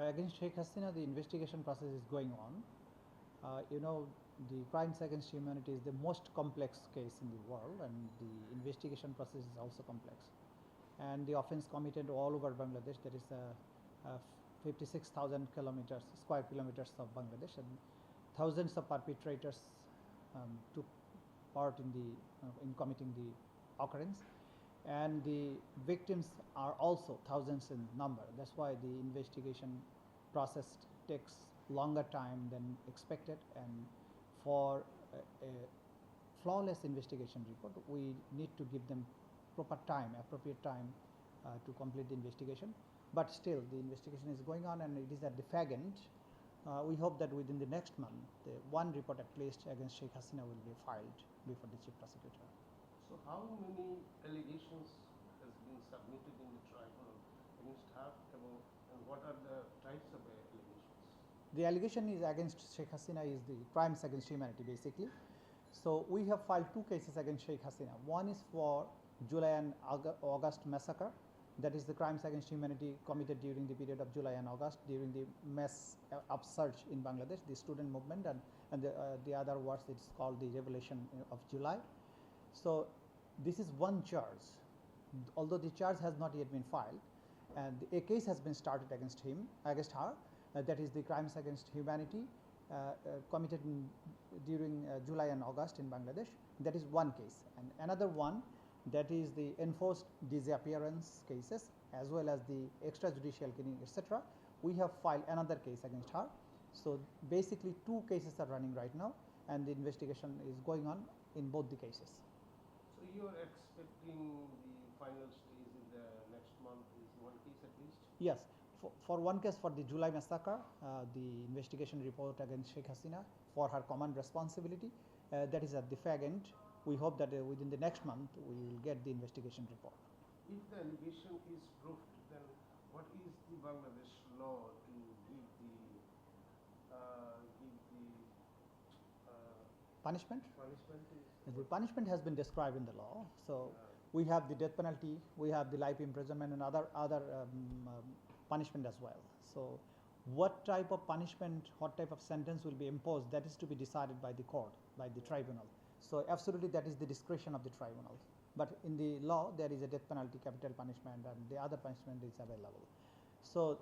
Against Sheikh Hasina, the investigation process is going on. The crimes against humanity is the most complex case in the world, and the investigation process is also complex. And the offense committed all over Bangladesh. There is 56,000 square kilometers of Bangladesh, and thousands of perpetrators took part in committing the occurrence, and the victims are also thousands in number. That's why the investigation process takes longer time than expected, and for a flawless investigation report, we need to give them appropriate time to complete the investigation. But still, the investigation is going on, and it is at the fag end. We hope that within the next month, one report at least against Sheikh Hasina will be filed before the chief prosecutor. So how many allegations has been submitted in the tribunal against her about, and what are the types of allegations? The allegation is against Sheikh Hasina is the crimes against humanity, basically. So we have filed two cases against Sheikh Hasina. One is for July and August massacre. That is the crimes against humanity committed during the period of July and August during the mass upsurge in Bangladesh, the student movement, and the other words it's called the revolution of July. So this is one charge, although the charge has not yet been filed, and a case has been started against her. That is the crimes against humanity committed during July and August in Bangladesh. That is one case, and another one, that is the enforced disappearance cases as well as the extrajudicial killing, etc. We have filed another case against her. So basically, two cases are running right now, and the investigation is going on in both the cases. So you are expecting the final stage in the next month is one case at least? Yes, for one case, for the July massacre, the investigation report against Sheikh Hasina for her command responsibility, that is at the fag end. We hope that within the next month we will get the investigation report. If the allegation is proved, then what is the Bangladesh law to give the punishment? Punishment The punishment has been described in the law. So we have the death penalty, we have the life imprisonment, and other punishment as well. So what type of punishment, what type of sentence will be imposed, that is to be decided by the court, by the tribunal. So absolutely, that is the discretion of the tribunal. But in the law, there is a death penalty, capital punishment, and the other punishment is available. So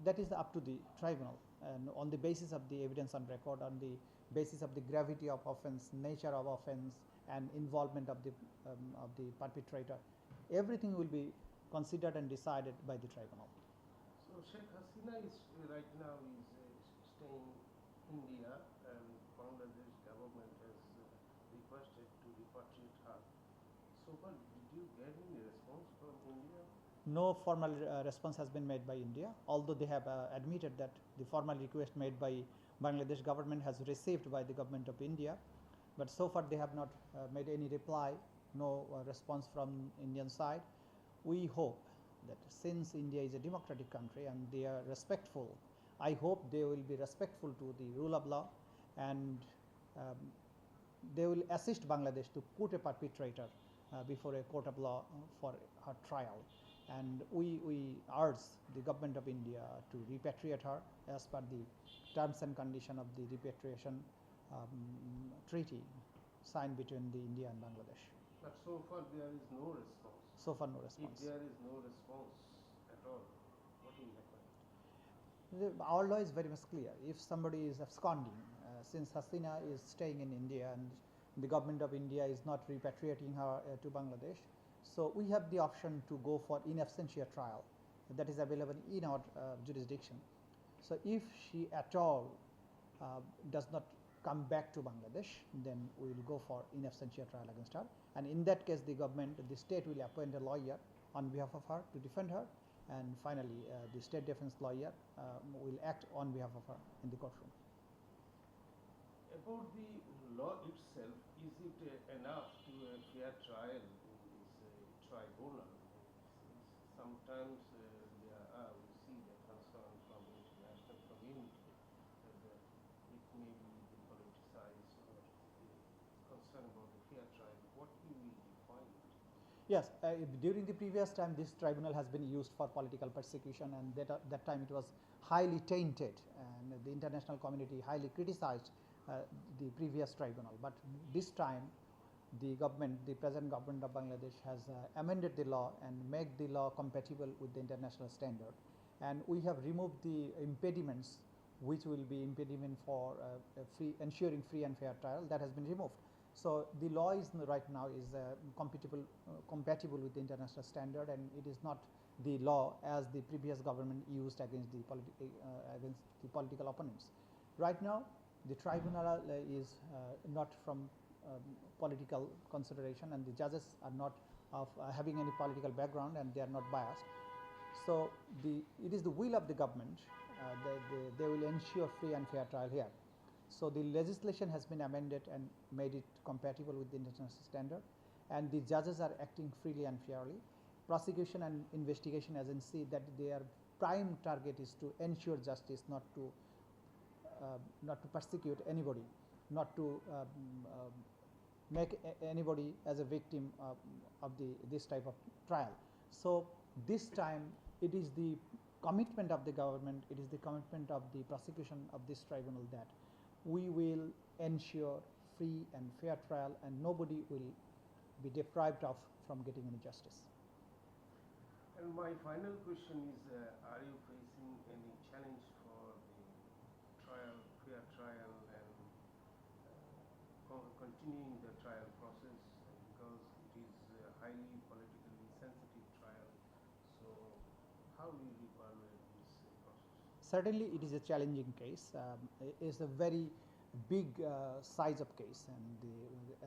that is up to the tribunal, and on the basis of the evidence on record, on the basis of the gravity of offense, nature of offense, and involvement of the perpetrator, everything will be considered and decided by the tribunal. So Sheikh Hasina is right now staying in India, and Bangladesh government has requested to repatriate her. So far, did you get any response from India? No formal response has been made by India, although they have admitted that the formal request made by Bangladesh government has received by the government of India, but so far they have not made any reply, no response from Indian side. We hope that since India is a democratic country and they are respectful, I hope they will be respectful to the rule of law, and they will assist Bangladesh to put a perpetrator before a court of law for her trial. And we urge the government of India to repatriate her as per the terms and conditions of the repatriation treaty signed between the India and Bangladesh. But so far there is no response. So far, no response. If there is no response at all, what will happen? Our law is very much clear. If somebody is absconding, since Hasina is staying in India and the government of India is not repatriating her to Bangladesh, so we have the option to go for in absentia trial that is available in our jurisdiction. So if she at all does not come back to Bangladesh, then we will go for in absentia trial against her. And in that case, the government, the state will appoint a lawyer on behalf of her to defend her. And finally, the state defense lawyer will act on behalf of her in the courtroom. About the law itself, is it enough to a fair trial in this tribunal? Sometimes we see the concern from the international community that it may be politicized or concern about the fair trial. What do we define it? Yes, during the previous time, this tribunal has been used for political persecution, and that time it was highly tainted, and the international community highly criticized the previous tribunal. But this time, the government, the present government of Bangladesh, has amended the law and made the law compatible with the international standard, and we have removed the impediments which will be impediment for ensuring free and fair trial. That has been removed. So the law is right now is compatible with the international standard, and it is not the law as the previous government used against the political opponents. Right now, the tribunal is not from political consideration, and the judges are not of having any political background, and they are not biased. So it is the will of the government they will ensure free and fair trial here. So the legislation has been amended and made it compatible with the international standard, and the judges are acting freely and fairly. Prosecution and investigation agency, that their prime target is to ensure justice, not to persecute anybody, not to make anybody as a victim of this type of trial. So this time it is the commitment of the government, it is the commitment of the prosecution of this tribunal that we will ensure free and fair trial, and nobody will be deprived of from getting any justice. And my final question is, are you facing any challenge for the trial, fair trial, and continuing the trial process, because it is a highly politically sensitive trial? So how will you evaluate this process? Certainly, it is a challenging case. It is a very big size of case, and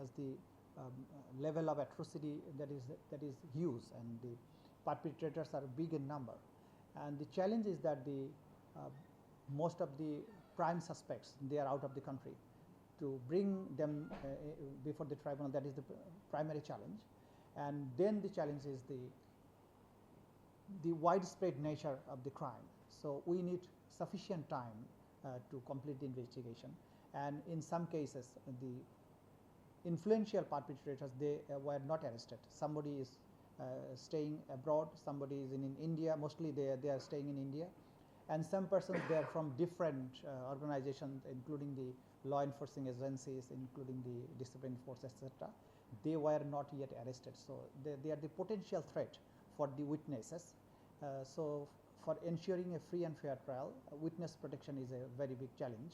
as the level of atrocity that is huge, and the perpetrators are big in number. And the challenge is that the most of the prime suspects, they are out of the country. To bring them before the tribunal, that is the primary challenge. And then the challenge is the widespread nature of the crime. So we need sufficient time to complete the investigation, and in some cases the influential perpetrators, they were not arrested. Somebody is staying abroad, somebody is in India, mostly they are staying in India, and some persons they are from different organizations, including the law enforcing agencies, including the discipline force, etc. They were not yet arrested, so they are the potential threat for the witnesses. So for ensuring a free and fair trial, witness protection is a very big challenge.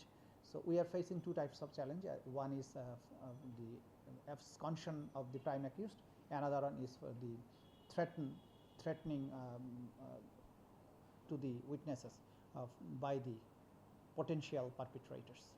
So we are facing two types of challenge. One is the absconsion of the prime accused. Another one is for the threatening to the witnesses by the potential perpetrators.